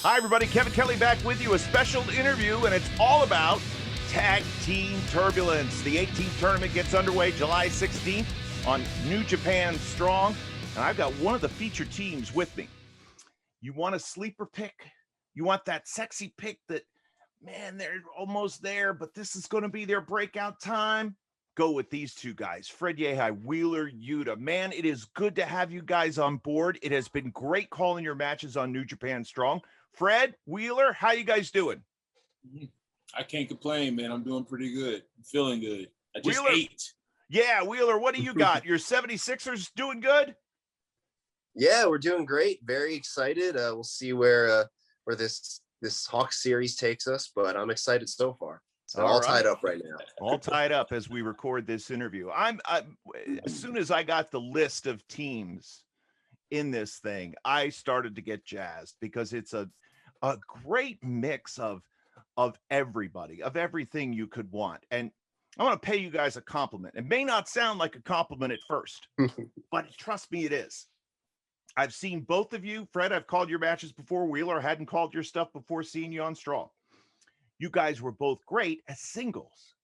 Hi, everybody. Kevin Kelly back with you. A special interview, and it's all about Tag Team Turbulence. The 8-team tournament gets underway July 16th on New Japan Strong, and I've got one of the featured teams with me. You want a sleeper pick? You want that sexy pick that, man, they're almost there, but this is going to be their breakout time? Go with these two guys, Fred Yehi, Wheeler Yuta. Man, it is good to have you guys on board. It has been great calling your matches on New Japan Strong. Fred, Wheeler, how you guys doing? I can't complain, man. I'm doing pretty good. I'm feeling good. I just Wheeler, ate. Yeah, Wheeler, what do you got? Your 76ers doing good? Yeah, we're doing great. Very excited. We'll see where this Hawks series takes us, but I'm excited so far. So all tied up right now. All tied up as we record this interview. As soon as I got the list of teams in this thing, I started to get jazzed because it's a great mix of everybody, of everything you could want. And I want to pay you guys a compliment. It may not sound like a compliment at first, but trust me, it is. I've seen both of you. Fred, I've called your matches before. Wheeler, I hadn't called your stuff before seeing you on Strong. You guys were both great as singles.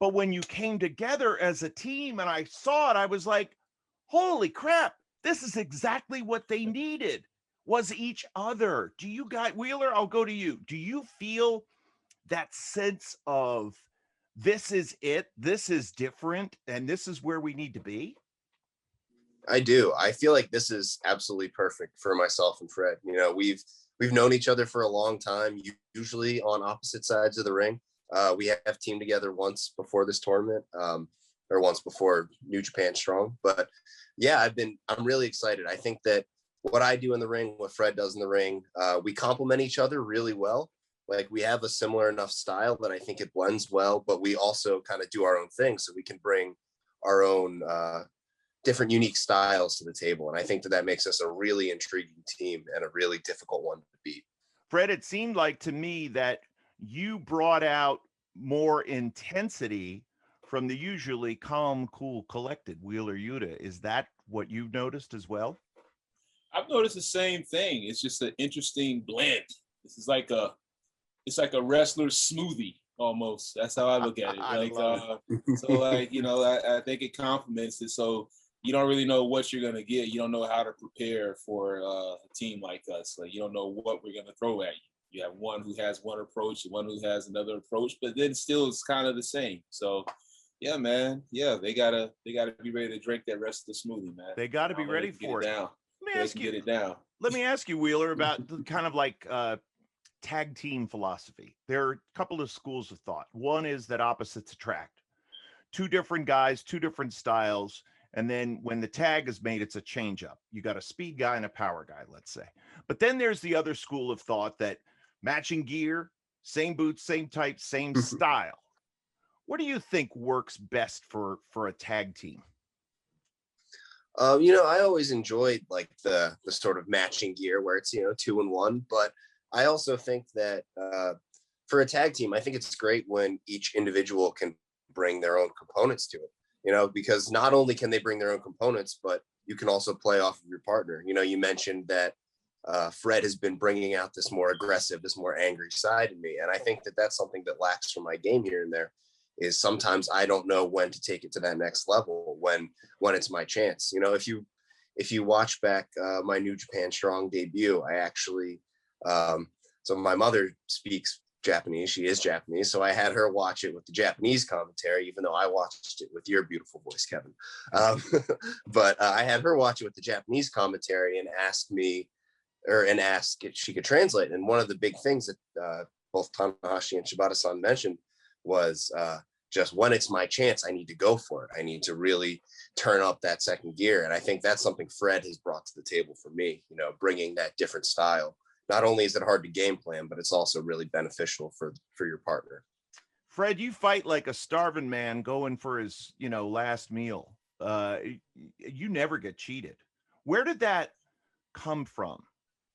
But when you came together as a team and I saw it, I was like, holy crap, this is exactly what they needed, was each other. Do you guys, Wheeler, I'll go to you. Do you feel that sense of this is it, this is different, and this is where we need to be? I do. I feel like this is absolutely perfect for myself and Fred. You know, we've known each other for a long time, usually on opposite sides of the ring. We have teamed together once before this tournament, or once before New Japan Strong. But yeah, I'm really excited. I think that what I do in the ring, what Fred does in the ring, we complement each other really well. Like, we have a similar enough style that I think it blends well, but we also kind of do our own thing, so we can bring our own different unique styles to the table. And I think that makes us a really intriguing team and a really difficult one to beat. Fred, it seemed like to me that you brought out more intensity from the usually calm, cool, collected Wheeler Yuta. Is that what you've noticed as well? I've noticed the same thing. It's just an interesting blend. This is like it's like a wrestler's smoothie almost. That's how I look at it. I think it complements it. So you don't really know what you're gonna get. You don't know how to prepare for a team like us. Like, you don't know what we're gonna throw at you. You have one who has one approach, one who has another approach, but then still it's kind of the same. So yeah, man. Yeah, they gotta be ready to drink that rest of the smoothie, man. They gotta be ready for it. Let me ask you, Wheeler, about the kind of like tag team philosophy. There are a couple of schools of thought. One is that opposites attract. Two different guys, two different styles. And then when the tag is made, it's a change up. You got a speed guy and a power guy, let's say. But then there's the other school of thought that matching gear, same boots, same type, same style. What do you think works best for a tag team? I always enjoyed like the sort of matching gear where it's, 2-in-1, but I also think that for a tag team, I think it's great when each individual can bring their own components to it. Because not only can they bring their own components, but you can also play off of your partner. You mentioned that Fred has been bringing out this more aggressive, this more angry side in me. And I think that that's something that lacks from my game here and there, is sometimes I don't know when to take it to that next level, when it's my chance. If you watch back my New Japan Strong debut, I actually, so my mother speaks Japanese. She is Japanese. So I had her watch it with the Japanese commentary, even though I watched it with your beautiful voice, Kevin. But I had her watch it with the Japanese commentary and ask if she could translate. And one of the big things that both Tanahashi and Shibata-san mentioned was just when it's my chance, I need to go for it. I need to really turn up that second gear. And I think that's something Fred has brought to the table for me, bringing that different style. Not only is it hard to game plan, but it's also really beneficial for your partner. Fred, you fight like a starving man going for his, last meal. You never get cheated. Where did that come from?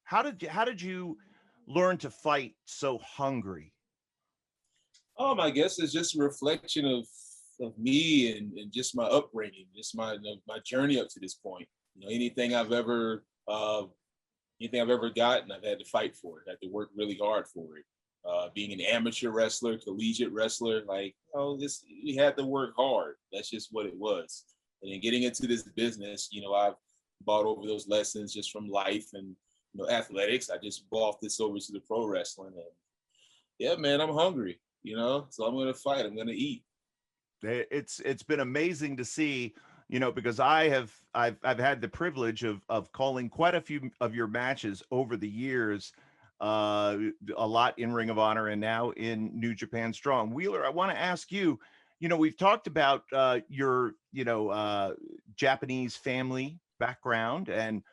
How did you learn to fight so hungry? I guess it's just a reflection of me and just my upbringing, just my journey up to this point. Anything I've ever Anything I've ever gotten, I've had to fight for it. I had to work really hard for it. Being an amateur wrestler, collegiate wrestler, like, we had to work hard. That's just what it was. And then getting into this business, I've bought over those lessons just from life and athletics. I just bought this over to the pro wrestling, and yeah, man, I'm hungry. So I'm gonna fight. I'm gonna eat. It's been amazing to see, because I've had the privilege of calling quite a few of your matches over the years, a lot in Ring of Honor and now in New Japan Strong. Wheeler, I want to ask you, we've talked about your Japanese family background, and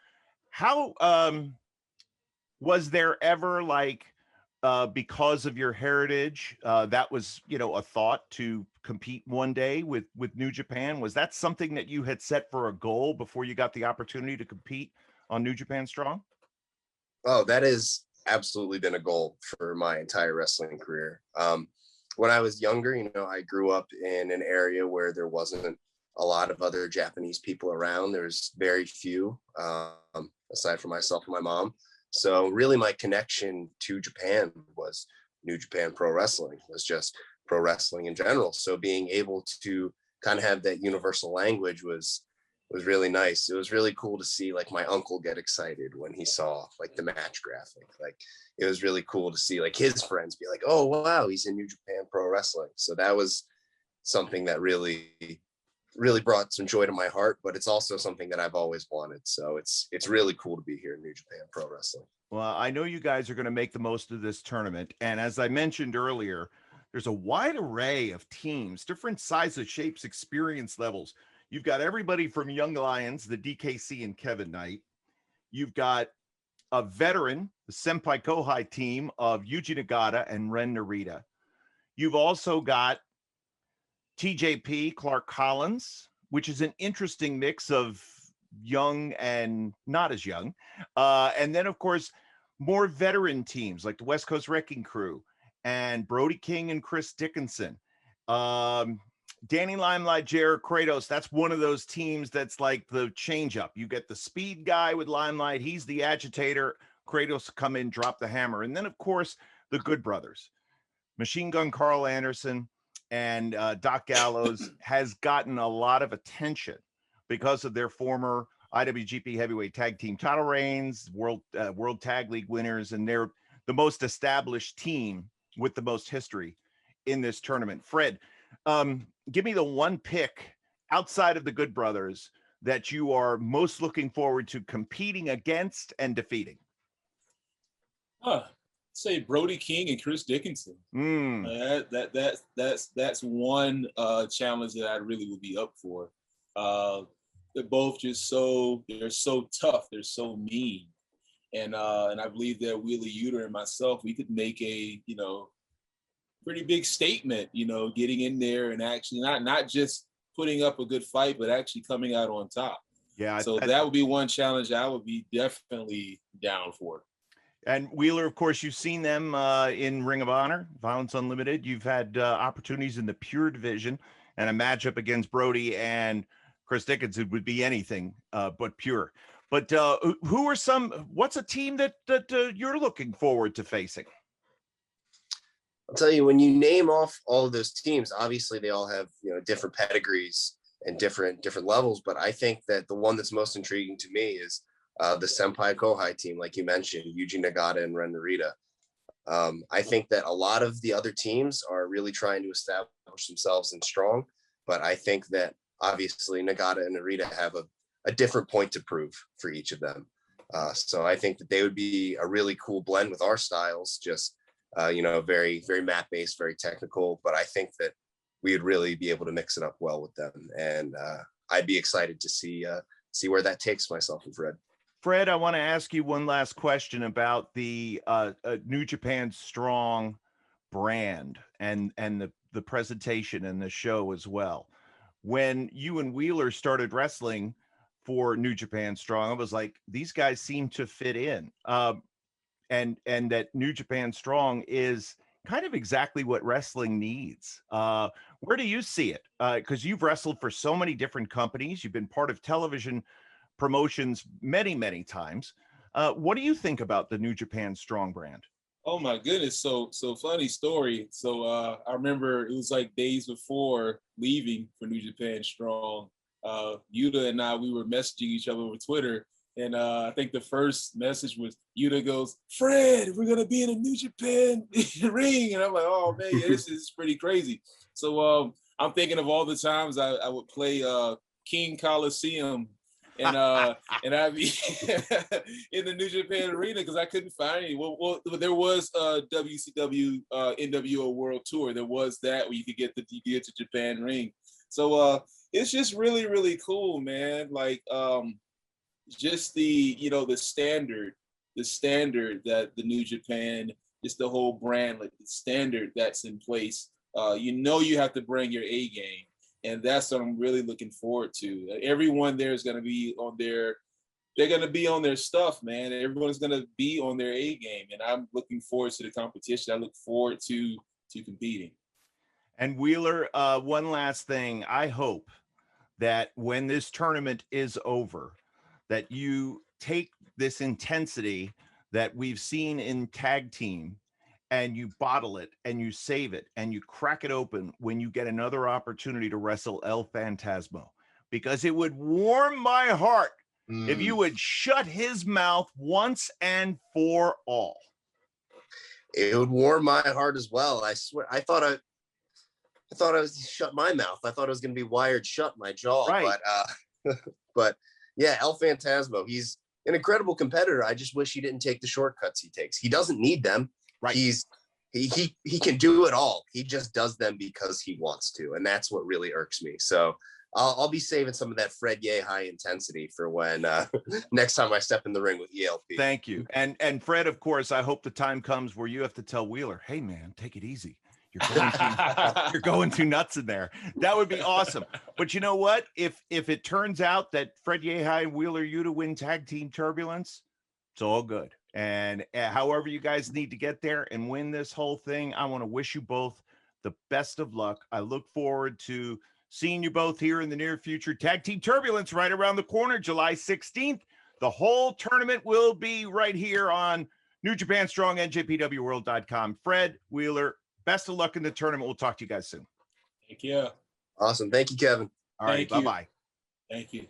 how was there ever, like, because of your heritage, that was, a thought to compete one day with New Japan? Was that something that you had set for a goal before you got the opportunity to compete on New Japan Strong? Oh, that has absolutely been a goal for my entire wrestling career. When I was younger, I grew up in an area where there wasn't a lot of other Japanese people around. There's very few, aside from myself and my mom. So really my connection to Japan was New Japan Pro Wrestling, was just pro wrestling in general. So being able to kind of have that universal language was really nice. It was really cool to see, like, my uncle get excited when he saw, like, the match graphic. Like, it was really cool to see, like, his friends be like, oh wow, he's in New Japan Pro Wrestling. So that was something that really brought some joy to my heart, but it's also something that I've always wanted. So it's really cool to be here in New Japan Pro Wrestling. Well, I know you guys are going to make the most of this tournament. And as I mentioned earlier, there's a wide array of teams, different sizes, shapes, experience levels. You've got everybody from Young Lions, the DKC and Kevin Knight. You've got a veteran, the Senpai Kohai team of Yuji Nagata and Ren Narita. You've also got TJP, Clark Collins, which is an interesting mix of young and not as young. And then, of course, more veteran teams like the West Coast Wrecking Crew and Brody King and Chris Dickinson. Danny Limelight, Jared Kratos, that's one of those teams that's like the change up. You get the speed guy with Limelight, he's the agitator. Kratos come in, drop the hammer. And then, of course, the Good Brothers. Machine Gun Carl Anderson and Doc Gallows has gotten a lot of attention because of their former IWGP Heavyweight Tag Team title reigns, World Tag League winners, and they're the most established team with the most history in this tournament. Fred, give me the one pick outside of the Good Brothers that you are most looking forward to competing against and defeating. Say Brody King and Chris Dickinson. That's one challenge that I really would be up for. They're both just they're so tough, they're so mean, and I believe that Wheeler Yuta and myself, we could make a pretty big statement, getting in there and actually not just putting up a good fight, but actually coming out on top. Yeah, so that would be one challenge I would be definitely down for. And Wheeler, of course, you've seen them in Ring of Honor, Violence Unlimited. You've had opportunities in the Pure division, and a matchup against Brody and Chris Dickinson would be anything but pure. But what's a team that you're looking forward to facing? I'll tell you, when you name off all of those teams, obviously they all have different pedigrees and different levels. But I think that the one that's most intriguing to me is the Senpai Kohai team, like you mentioned, Yuji Nagata and Ren Narita. I think that a lot of the other teams are really trying to establish themselves in Strong, but I think that obviously Nagata and Narita have a different point to prove for each of them. So I think that they would be a really cool blend with our styles, just very, very map-based, very technical, but I think that we would really be able to mix it up well with them. And I'd be excited to see where that takes myself and Fred. Fred, I want to ask you one last question about the New Japan Strong brand and the presentation and the show as well. When you and Wheeler started wrestling for New Japan Strong, I was like, these guys seem to fit in. And that New Japan Strong is kind of exactly what wrestling needs. Where do you see it? Because you've wrestled for so many different companies. You've been part of television promotions many, many times. What do you think about the New Japan Strong brand? Oh my goodness. So funny story. So I remember it was like days before leaving for New Japan Strong. Yuta and I, we were messaging each other over Twitter. And I think the first message was Yuta goes, "Fred, we're gonna be in a New Japan ring." And I'm like, "Oh man, yeah, this is pretty crazy." So I'm thinking of all the times I would play King Coliseum and I'd be in the New Japan arena because I couldn't find any. Well, there was WCW NWO World Tour. There was that where you could get to Japan ring. So it's just really, really cool, man. Like just the the standard that the New Japan, just the whole brand, like the standard that's in place. You have to bring your A game. And that's what I'm really looking forward to. Everyone there is going to be on they're going to be on their stuff, man. Everyone's going to be on their A game. And I'm looking forward to the competition. I look forward to competing. And Wheeler, one last thing. I hope that when this tournament is over, that you take this intensity that we've seen in tag team and you bottle it and you save it and you crack it open when you get another opportunity to wrestle El Phantasmo, because it would warm my heart if you would shut his mouth once and for all. It would warm my heart as well. I swear, I thought I was shut my mouth. I thought it was going to be wired shut, my jaw. Right. But yeah, El Phantasmo, he's an incredible competitor. I just wish he didn't take the shortcuts he takes. He doesn't need them. Right. He can do it all. He just does them because he wants to. And that's what really irks me. So I'll be saving some of that Fred Yehi high intensity for when next time I step in the ring with ELP. Thank you. And Fred, of course, I hope the time comes where you have to tell Wheeler, "Hey man, take it easy. You're going too nuts in there." That would be awesome. But you know what? If it turns out that Fred Yehi and Wheeler Yuta win Tag Team Turbulence, it's all good. And however you guys need to get there and win this whole thing, I want to wish you both the best of luck. I look forward to seeing you both here in the near future. Tag Team Turbulence right around the corner, July 16th. The whole tournament will be right here on New Japan Strong, NJPWWorld.com. Fred, Wheeler, best of luck in the tournament. We'll talk to you guys soon. Thank you. Awesome. Thank you, Kevin. All right. Bye-bye. Thank you.